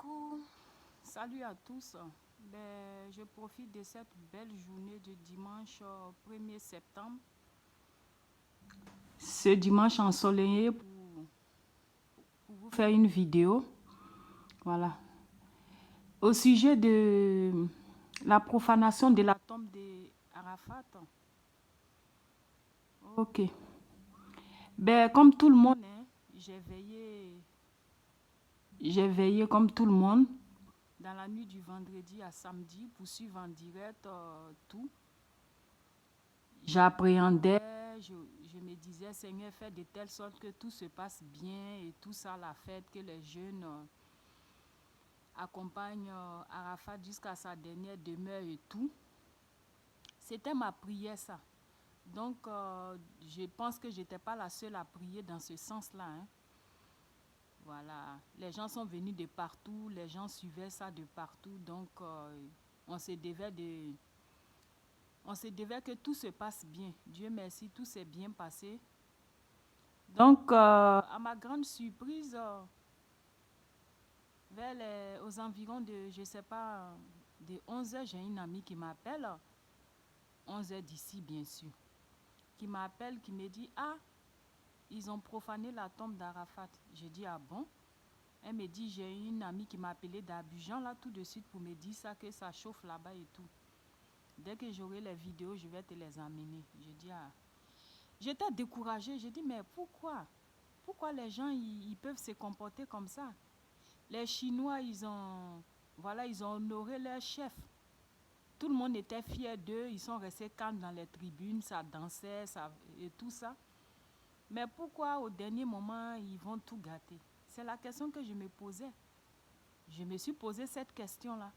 Coucou, salut à tous. Je profite de cette belle journée de dimanche 1er septembre. Ce dimanche ensoleillé pour vous faire une vidéo. Voilà. Au sujet de la profanation de la tombe d'Arafat. Ok. Comme tout le monde, hein, j'ai veillé comme tout le monde dans la nuit du vendredi à samedi pour suivre en direct tout. J'appréhendais, je me disais, Seigneur, fais de telle sorte que tout se passe bien et tout ça, la fête, que les jeunes accompagnent Arafat jusqu'à sa dernière demeure et tout. C'était ma prière, ça. Donc, je pense que je n'étais pas la seule à prier dans ce sens-là. Hein. Voilà, les gens sont venus de partout, les gens suivaient ça de partout, donc on se devait que tout se passe bien. Dieu merci, tout s'est bien passé. Donc, à ma grande surprise, aux environs de, je ne sais pas, de 11h, j'ai une amie qui m'appelle, 11h d'ici bien sûr, qui m'appelle, qui me dit, ah, ils ont profané la tombe d'Arafat. Je dis, ah bon? Elle me dit, j'ai une amie qui m'a appelé d'Abidjan là tout de suite pour me dire ça, que ça chauffe là-bas et tout. Dès que j'aurai les vidéos, je vais te les amener. Je dis, ah. J'étais découragée. Je dis, mais pourquoi? Pourquoi les gens, ils peuvent se comporter comme ça? Les Chinois, ils ont honoré leur chef. Tout le monde était fier d'eux. Ils sont restés calmes dans les tribunes, ça dansait, et tout ça. Mais pourquoi au dernier moment, ils vont tout gâter? C'est la question que je me posais. Je me suis posé cette question-là.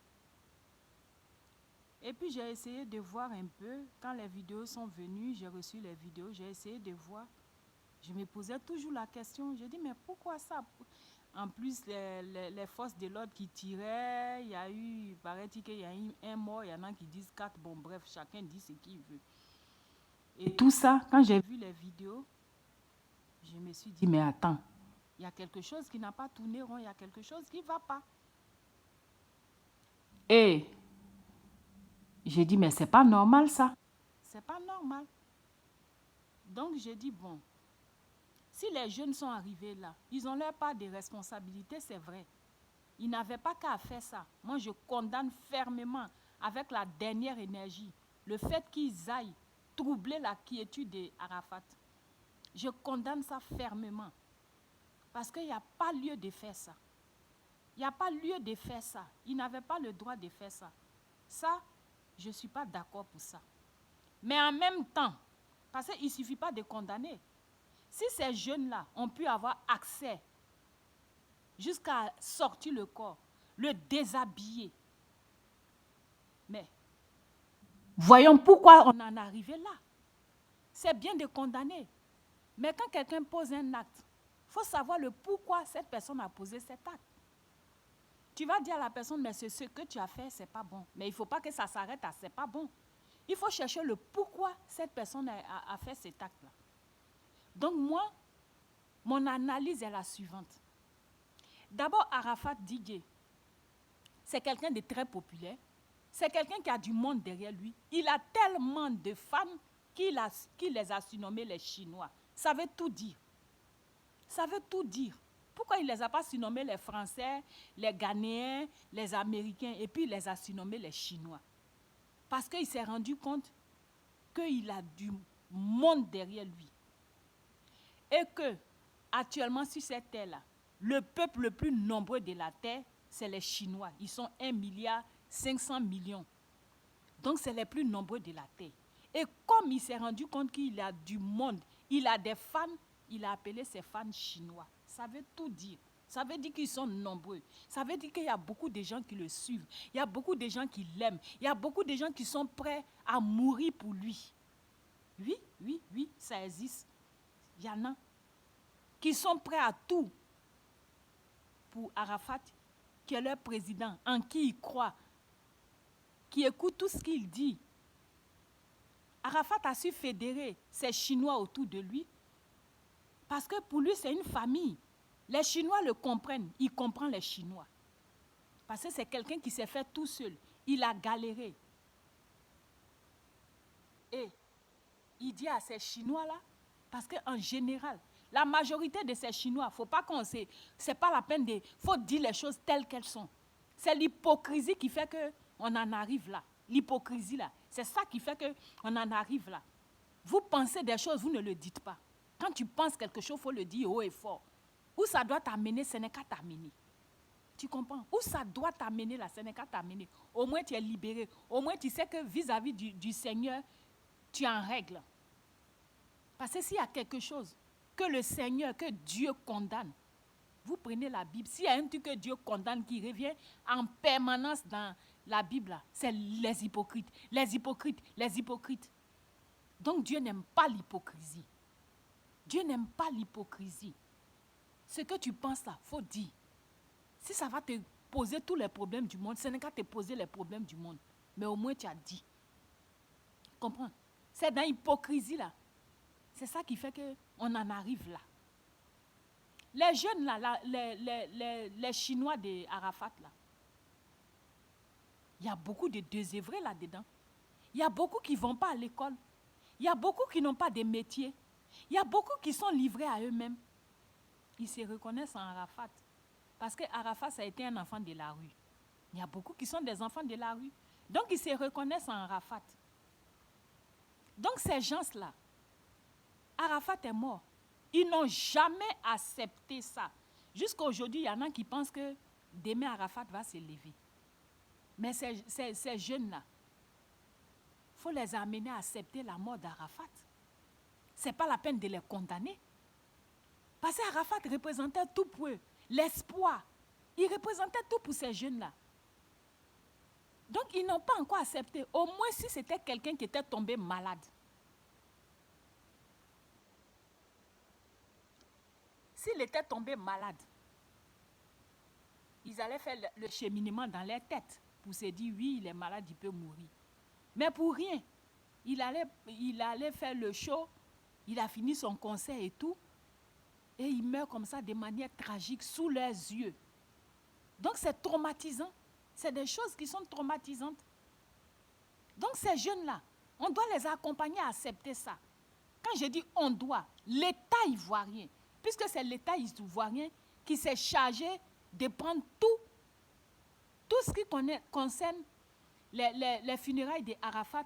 Et puis j'ai essayé de voir un peu. Quand les vidéos sont venues, j'ai reçu les vidéos, j'ai essayé de voir. Je me posais toujours la question. Je dis, mais pourquoi ça? En plus, les forces de l'ordre qui tiraient, il y a eu, paraît-il qu'il y a eu un mort, il y en a qui disent 4. Bon, bref, chacun dit ce qu'il veut. Et tout ça, quand j'ai vu les vidéos, je me suis dit, mais attends, il y a quelque chose qui n'a pas tourné rond, il y a quelque chose qui ne va pas. Et j'ai dit, mais c'est pas normal ça. C'est pas normal. Donc j'ai dit, bon, si les jeunes sont arrivés là, ils ont leur part de responsabilité, c'est vrai. Ils n'avaient pas qu'à faire ça. Moi, je condamne fermement, avec la dernière énergie, le fait qu'ils aillent troubler la quiétude d'Arafat. Je condamne ça fermement. Parce qu'il n'y a pas lieu de faire ça. Il n'y a pas lieu de faire ça. Ils n'avaient pas le droit de faire ça. Ça, je ne suis pas d'accord pour ça. Mais en même temps, parce qu'il ne suffit pas de condamner. Si ces jeunes-là ont pu avoir accès jusqu'à sortir le corps, le déshabiller, mais voyons pourquoi on en est arrivé là. C'est bien de condamner. Mais quand quelqu'un pose un acte, il faut savoir le pourquoi cette personne a posé cet acte. Tu vas dire à la personne, mais ce que tu as fait, ce n'est pas bon. Mais il ne faut pas que ça s'arrête à ce n'est pas bon. Il faut chercher le pourquoi cette personne a fait cet acte-là. Donc moi, mon analyse est la suivante. D'abord, Arafat Didier, c'est quelqu'un de très populaire. C'est quelqu'un qui a du monde derrière lui. Il a tellement de fans qu'il les a surnommés les Chinois. Ça veut tout dire. Ça veut tout dire. Pourquoi il ne les a pas surnommés les Français, les Ghanéens, les Américains, et puis il les a surnommés les Chinois? Parce qu'il s'est rendu compte qu'il a du monde derrière lui. Et que, actuellement, sur cette terre-là, le peuple le plus nombreux de la terre, c'est les Chinois. Ils sont 1,5 milliard. Donc, c'est les plus nombreux de la terre. Et comme il s'est rendu compte qu'il a du monde, il a des fans, il a appelé ses fans chinois. Ça veut tout dire. Ça veut dire qu'ils sont nombreux. Ça veut dire qu'il y a beaucoup de gens qui le suivent. Il y a beaucoup de gens qui l'aiment. Il y a beaucoup de gens qui sont prêts à mourir pour lui. Oui, oui, oui, ça existe. Il y en a qui sont prêts à tout pour Arafat, qui est leur président, en qui ils croient, qui écoutent tout ce qu'il dit. Arafat a su fédérer ces Chinois autour de lui parce que pour lui, c'est une famille. Les Chinois le comprennent, il comprend les Chinois. Parce que c'est quelqu'un qui s'est fait tout seul. Il a galéré. Et il dit à ces Chinois-là, parce qu'en général, la majorité de ces Chinois, il ne faut pas qu'on sait, ce n'est pas la peine de... Il faut dire les choses telles qu'elles sont. C'est l'hypocrisie qui fait qu'on en arrive là. L'hypocrisie là, c'est ça qui fait qu'on en arrive là. Vous pensez des choses, vous ne le dites pas. Quand tu penses quelque chose, il faut le dire haut et fort. Où ça doit t'amener, ce n'est qu'à t'amener. Tu comprends? Où ça doit t'amener là, ce n'est qu'à t'amener. Au moins tu es libéré. Au moins tu sais que vis-à-vis du Seigneur, tu es en règle. Parce que s'il y a quelque chose que le Seigneur, que Dieu condamne, vous prenez la Bible. S'il y a un truc que Dieu condamne qui revient en permanence dans la Bible, c'est les hypocrites. Les hypocrites, les hypocrites. Donc Dieu n'aime pas l'hypocrisie. Dieu n'aime pas l'hypocrisie. Ce que tu penses là, il faut dire. Si ça va te poser tous les problèmes du monde, ce n'est qu'à te poser les problèmes du monde. Mais au moins tu as dit. Comprends? C'est dans l'hypocrisie là. C'est ça qui fait qu'on en arrive là. Les jeunes là, les Chinois de Arafat là, il y a beaucoup de désœuvrés là-dedans. Il y a beaucoup qui ne vont pas à l'école. Il y a beaucoup qui n'ont pas de métier. Il y a beaucoup qui sont livrés à eux-mêmes. Ils se reconnaissent en Arafat. Parce que Arafat, ça a été un enfant de la rue. Il y a beaucoup qui sont des enfants de la rue. Donc, ils se reconnaissent en Arafat. Donc, ces gens-là, Arafat est mort. Ils n'ont jamais accepté ça. Jusqu'à aujourd'hui, il y en a qui pensent que demain, Arafat va se lever. Mais ces jeunes-là, il faut les amener à accepter la mort d'Arafat. Ce n'est pas la peine de les condamner. Parce qu'Arafat représentait tout pour eux. L'espoir. Il représentait tout pour ces jeunes-là. Donc, ils n'ont pas encore accepté. Au moins, si c'était quelqu'un qui était tombé malade. S'il était tombé malade, ils allaient faire le cheminement dans leur tête pour se dire, oui, il est malade, il peut mourir. Mais pour rien. Il allait faire le show, il a fini son concert et tout, et il meurt comme ça de manière tragique sous leurs yeux. Donc c'est traumatisant. C'est des choses qui sont traumatisantes. Donc ces jeunes-là, on doit les accompagner à accepter ça. Quand je dis on doit, l'État ivoirien, puisque c'est l'État ivoirien qui s'est chargé de prendre tout ce qui concerne les funérailles d'Arafat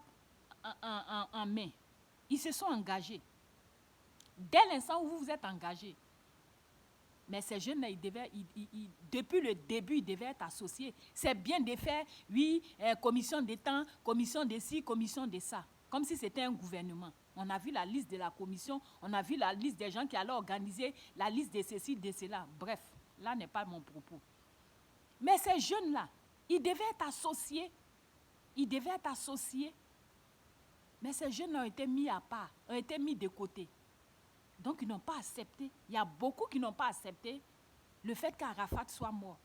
en main. Ils se sont engagés. Dès l'instant où vous vous êtes engagés, mais ces jeunes-là, depuis le début, ils devaient être associés. C'est bien de faire, oui, commission de temps, commission de ci, commission de ça. Comme si c'était un gouvernement. On a vu la liste de la commission, on a vu la liste des gens qui allaient organiser, la liste de ceci, de cela. Bref, là n'est pas mon propos. Mais ces jeunes-là, ils devaient être associés. Ils devaient être associés. Mais ces jeunes ont été mis à part, ont été mis de côté. Donc, ils n'ont pas accepté. Il y a beaucoup qui n'ont pas accepté le fait qu'Arafat soit mort.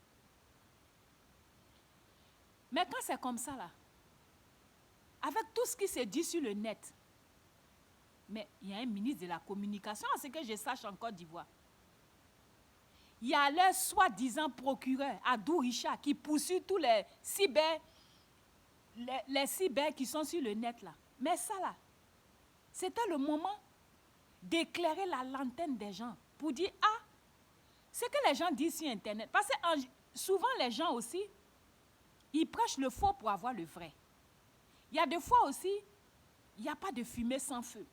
Mais quand c'est comme ça, là, avec tout ce qui se dit sur le net, mais il y a un ministre de la communication, à ce que je sache en Côte d'Ivoire. Il y a leur soi-disant procureur, Adou Richard, qui poursuit tous les cyber qui sont sur le net, là. Mais ça, là, c'était le moment d'éclairer la lanterne des gens pour dire, ah, ce que les gens disent sur Internet. Parce que souvent, les gens aussi, ils prêchent le faux pour avoir le vrai. Il y a des fois aussi, il n'y a pas de fumée sans feu.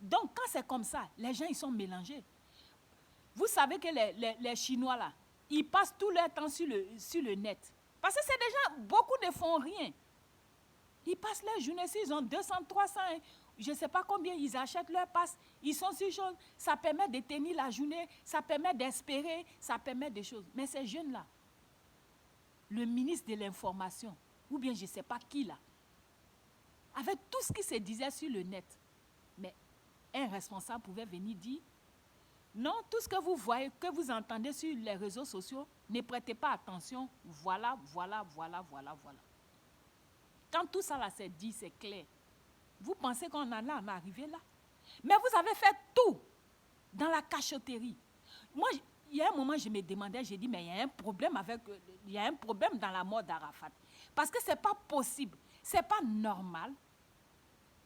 Donc, quand c'est comme ça, les gens, ils sont mélangés. Vous savez que les Chinois, là, ils passent tout leur temps sur le net. Parce que c'est des gens, beaucoup ne font rien. Ils passent leur journée, s'ils ont 200, 300, je ne sais pas combien, ils achètent leur passe, ils sont sur choses, ça permet de tenir la journée, ça permet d'espérer, ça permet des choses. Mais ces jeunes-là, le ministre de l'Information, ou bien je ne sais pas qui là, avec tout ce qui se disait sur le net, mais un responsable pouvait venir dire, non, tout ce que vous voyez, que vous entendez sur les réseaux sociaux, ne prêtez pas attention, voilà. Quand tout ça là c'est dit, c'est clair. Vous pensez qu'on en a en arrivé là? Mais vous avez fait tout dans la cachotterie. Moi, il y a un moment, je me demandais, j'ai dit, mais il y a un problème dans la mort d'Arafat. Parce que ce n'est pas possible, ce n'est pas normal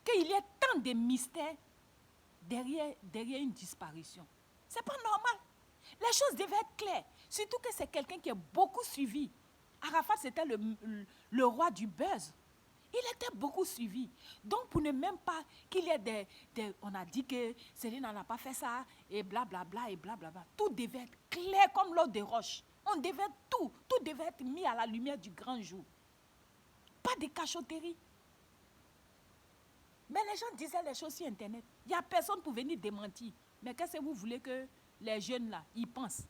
qu'il y ait tant de mystères derrière une disparition. Ce n'est pas normal. Les choses devaient être claires. Surtout que c'est quelqu'un qui est beaucoup suivi. Arafat, c'était le roi du buzz. Il était beaucoup suivi. Donc, pour ne même pas qu'il y ait on a dit que Céline n'a pas fait ça, et blablabla, et blablabla. Tout devait être clair comme l'eau de roche. Tout devait être mis à la lumière du grand jour. Pas de cachotterie. Mais les gens disaient les choses sur Internet. Il n'y a personne pour venir démentir. Mais qu'est-ce que vous voulez que les jeunes là, ils pensent?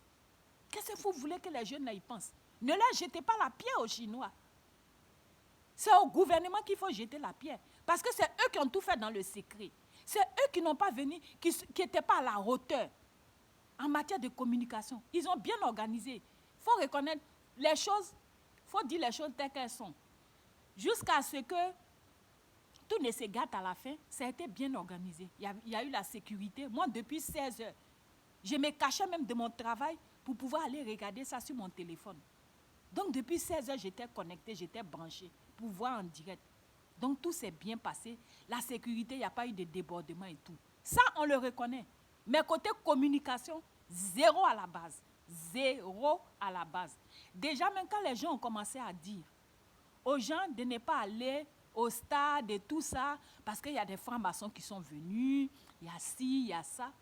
Qu'est-ce que vous voulez que les jeunes là, ils pensent? Ne leur jetez pas la pierre aux Chinois. C'est au gouvernement qu'il faut jeter la pierre. Parce que c'est eux qui ont tout fait dans le secret. C'est eux qui n'ont pas venu, qui n'étaient pas à la hauteur en matière de communication. Ils ont bien organisé. Il faut reconnaître les choses, il faut dire les choses telles qu'elles sont. Jusqu'à ce que tout ne se gâte à la fin, ça a été bien organisé. Il y a eu la sécurité. Moi, depuis 16 heures, je me cachais même de mon travail pour pouvoir aller regarder ça sur mon téléphone. Donc, depuis 16 heures, j'étais connectée, j'étais branchée pour voir en direct. Donc, tout s'est bien passé. La sécurité, il n'y a pas eu de débordement et tout. Ça, on le reconnaît. Mais côté communication, zéro à la base. Zéro à la base. Déjà, même quand les gens ont commencé à dire aux gens de ne pas aller au stade et tout ça, parce qu'il y a des francs-maçons qui sont venus, il y a ci, il y a ça.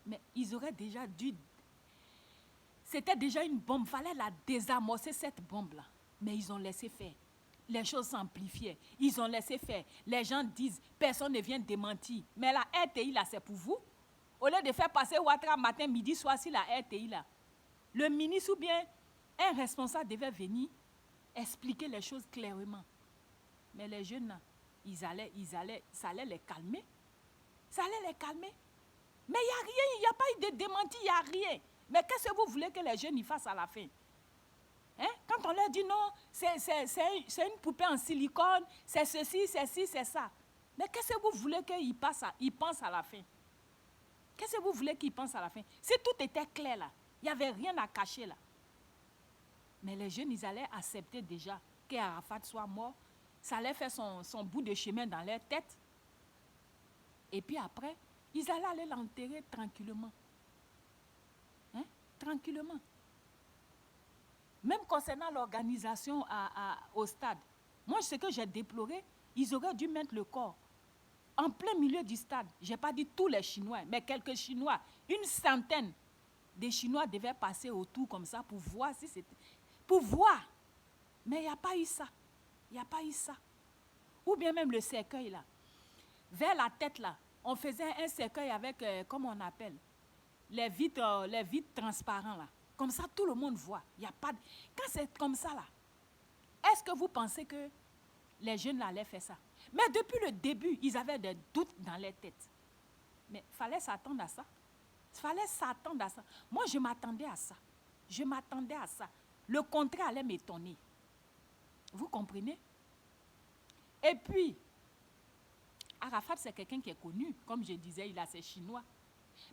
Mais ils auraient déjà dû... C'était déjà une bombe, il fallait la désamorcer, cette bombe-là. Mais ils ont laissé faire. Les choses s'amplifiaient. Ils ont laissé faire. Les gens disent, personne ne vient démentir. Mais la RTI, là, c'est pour vous. Au lieu de faire passer Ouattara matin, midi, soir, sur la RTI, là, le ministre ou bien un responsable devait venir expliquer les choses clairement. Mais les jeunes, là, ça allait les calmer. Ça allait les calmer. Mais il n'y a rien, il n'y a pas eu de démenti, il n'y a rien. Mais qu'est-ce que vous voulez que les jeunes y fassent à la fin? Hein? Quand on leur dit non, c'est une poupée en silicone, c'est ceci, c'est ça. Mais qu'est-ce que vous voulez qu'ils pensent à la fin? Qu'est-ce que vous voulez qu'ils pensent à la fin? Si tout était clair là, il n'y avait rien à cacher là. Mais les jeunes, ils allaient accepter déjà qu'Arafat soit mort. Ça allait faire son bout de chemin dans leur tête. Et puis après, ils allaient aller l'enterrer tranquillement. Hein? Tranquillement. Même concernant l'organisation au stade, moi, ce que j'ai déploré, ils auraient dû mettre le corps en plein milieu du stade. Je n'ai pas dit tous les Chinois, mais quelques Chinois, une centaine de Chinois devaient passer autour comme ça pour voir si c'était... Pour voir. Mais il n'y a pas eu ça. Il n'y a pas eu ça. Ou bien même le cercueil là. Vers la tête là, on faisait un cercueil avec, comment on appelle, les vitres transparents là. Comme ça, tout le monde voit. Il y a pas de... Quand c'est comme ça là, est-ce que vous pensez que les jeunes là allaient faire ça? Mais depuis le début, ils avaient des doutes dans leur tête. Mais il fallait s'attendre à ça. Il fallait s'attendre à ça. Moi, je m'attendais à ça. Je m'attendais à ça. Le contraire allait m'étonner. Vous comprenez? Et puis, Arafat, c'est quelqu'un qui est connu. Comme je disais, il a ses Chinois.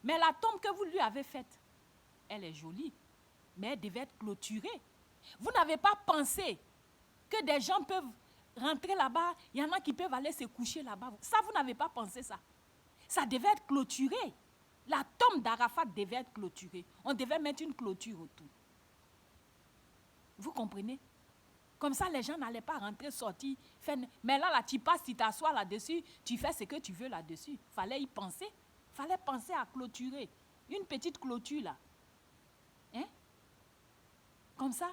Mais la tombe que vous lui avez faite, elle est jolie. Mais elle devait être clôturée. Vous n'avez pas pensé que des gens peuvent rentrer là-bas, il y en a qui peuvent aller se coucher là-bas. Ça, vous n'avez pas pensé ça. Ça devait être clôturé. La tombe d'Arafat devait être clôturée. On devait mettre une clôture autour. Vous comprenez? Comme ça, les gens n'allaient pas rentrer, sortir. Mais là, tu passes, tu t'assois là-dessus, tu fais ce que tu veux là-dessus. Il fallait y penser. Il fallait penser à clôturer. Une petite clôture là. Hein? Comme ça,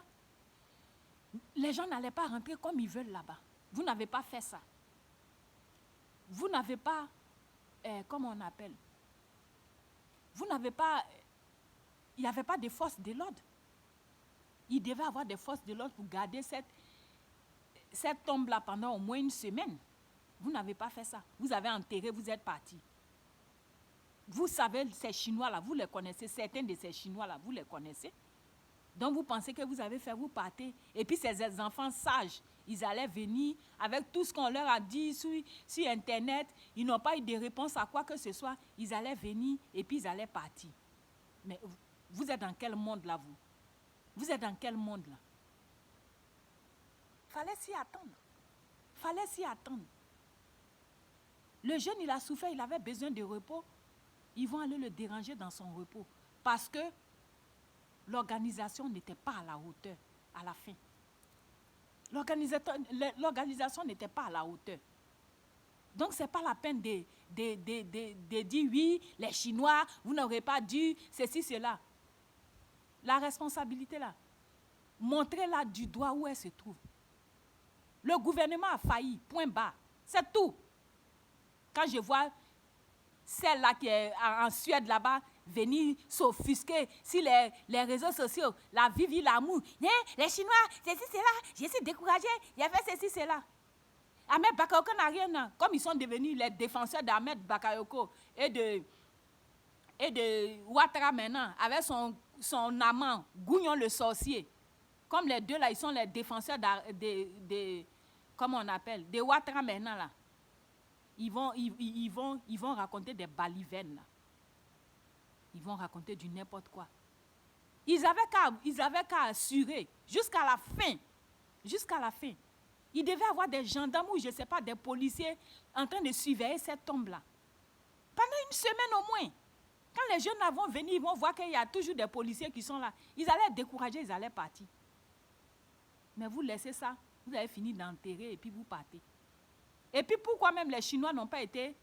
les gens n'allaient pas rentrer comme ils veulent là-bas. Vous n'avez pas fait ça. Vous n'avez pas, comment on appelle? Vous n'avez pas, il n'y avait pas de forces de l'ordre. Il devait avoir des forces de l'ordre pour garder cette tombe-là pendant au moins une semaine. Vous n'avez pas fait ça. Vous avez enterré, vous êtes parti. Vous savez, ces Chinois-là, vous les connaissez, certains de ces Chinois-là, vous les connaissez. Donc vous pensez que vous avez fait, vous partez. Et puis ces enfants sages, ils allaient venir avec tout ce qu'on leur a dit sur Internet. Ils n'ont pas eu de réponse à quoi que ce soit. Ils allaient venir et puis ils allaient partir. Mais Vous êtes dans quel monde là, vous? Vous êtes dans quel monde là? Fallait s'y attendre. Fallait s'y attendre. Le jeune, il a souffert, il avait besoin de repos. Ils vont aller le déranger dans son repos. Parce que l'organisation n'était pas à la hauteur à la fin. L'organisation n'était pas à la hauteur. Donc, ce n'est pas la peine de dire oui, les Chinois, vous n'aurez pas dû, ceci, cela. La responsabilité là, montrez-la du doigt où elle se trouve. Le gouvernement a failli, point barre. C'est tout. Quand je vois celle-là qui est en Suède là-bas, venir s'offusquer sur les réseaux sociaux, la vive l'amour. Les Chinois, ceci, cela, je suis découragée, j'ai fait ceci, cela. Ahmed Bakayoko n'a rien, non. Comme ils sont devenus les défenseurs d'Ahmed Bakayoko et de Ouattara maintenant, avec son amant, Gougnon le sorcier. Comme les deux là, ils sont les défenseurs comment on appelle, de Ouattara maintenant là. Ils vont raconter des balivernes là. Ils vont raconter du n'importe quoi. Ils avaient qu'à assurer jusqu'à la fin. Jusqu'à la fin. Il devait y avoir des gendarmes ou je ne sais pas, des policiers en train de surveiller cette tombe-là. Pendant une semaine au moins. Quand les jeunes vont venir, ils vont voir qu'il y a toujours des policiers qui sont là. Ils allaient être découragés, ils allaient partir. Mais vous laissez ça, vous avez fini d'enterrer et puis vous partez. Et puis pourquoi même les Chinois n'ont pas été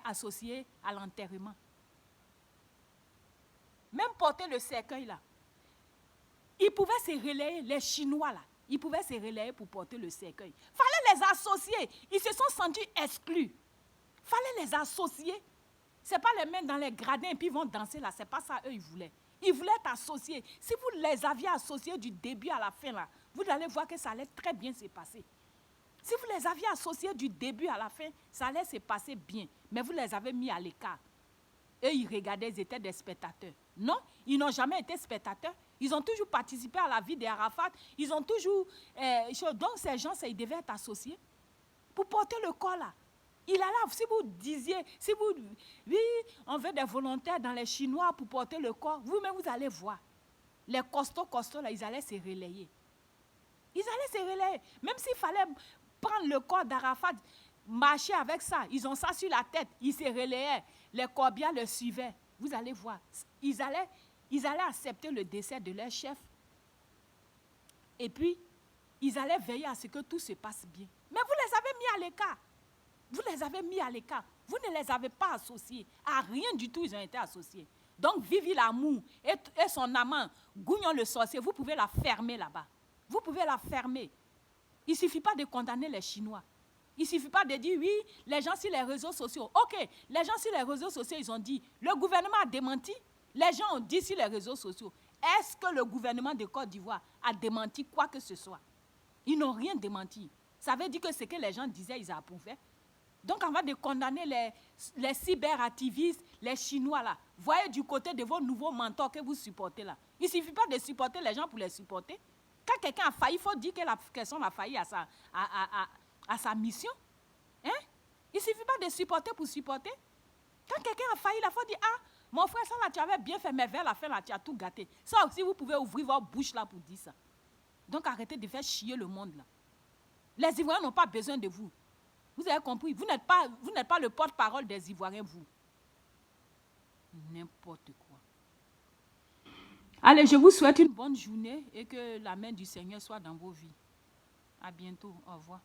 associés à l'enterrement? Même porter le cercueil là. Ils pouvaient se relayer, les Chinois là. Ils pouvaient se relayer pour porter le cercueil. Fallait les associer. Ils se sont sentis exclus. Fallait les associer. Ce n'est pas les mettre dans les gradins et puis ils vont danser là. Ce n'est pas ça, eux, ils voulaient. Ils voulaient être associés. Si vous les aviez associés du début à la fin là, vous allez voir que ça allait très bien se passer. Si vous les aviez associés du début à la fin, ça allait se passer bien. Mais vous les avez mis à l'écart. Eux, ils regardaient, ils étaient des spectateurs. Non, ils n'ont jamais été spectateurs. Ils ont toujours participé à la vie des Arafat. Ils ont toujours... donc, ces gens, ils devaient être associés pour porter le corps là. Il a là, si vous disiez, oui, on veut des volontaires dans les Chinois pour porter le corps, vous-même, vous allez voir. Les costauds là, ils allaient se relayer. Ils allaient se relayer. Même s'il fallait prendre le corps d'Arafat, marcher avec ça, ils ont ça sur la tête, ils se relayaient. Les corbières le suivaient. Vous allez voir. Ils allaient accepter le décès de leur chef. Et puis, ils allaient veiller à ce que tout se passe bien. Mais vous les avez mis à l'écart. Vous les avez mis à l'écart. Vous ne les avez pas associés. À rien du tout, ils ont été associés. Donc, Vivi l'amour et son amant, Gougnon le sorcier, vous pouvez la fermer là-bas. Vous pouvez la fermer. Il ne suffit pas de condamner les Chinois. Il ne suffit pas de dire, oui, les gens sur les réseaux sociaux. OK, les gens sur les réseaux sociaux, ils ont dit, le gouvernement a démenti. Les gens ont dit sur les réseaux sociaux. Est-ce que le gouvernement de Côte d'Ivoire a démenti quoi que ce soit? Ils n'ont rien démenti. Ça veut dire que ce que les gens disaient, ils approuvaient. Donc, avant de condamner les cyberactivistes, les Chinois, là, voyez du côté de vos nouveaux mentors que vous supportez là. Il ne suffit pas de supporter les gens pour les supporter. Quand quelqu'un a failli, il faut dire que la personne a failli à sa mission. Hein? Il ne suffit pas de supporter pour supporter. Quand quelqu'un a failli, il faut dire, ah, mon frère, ça là, tu avais bien fait, mais vers la fin, là, tu as tout gâté. Ça aussi, vous pouvez ouvrir votre bouche là pour dire ça. Donc, arrêtez de faire chier le monde là. Les Ivoiriens n'ont pas besoin de vous. Vous avez compris, vous n'êtes pas le porte-parole des Ivoiriens, vous. N'importe quoi. Allez, je vous souhaite une bonne journée et que la main du Seigneur soit dans vos vies. À bientôt. Au revoir.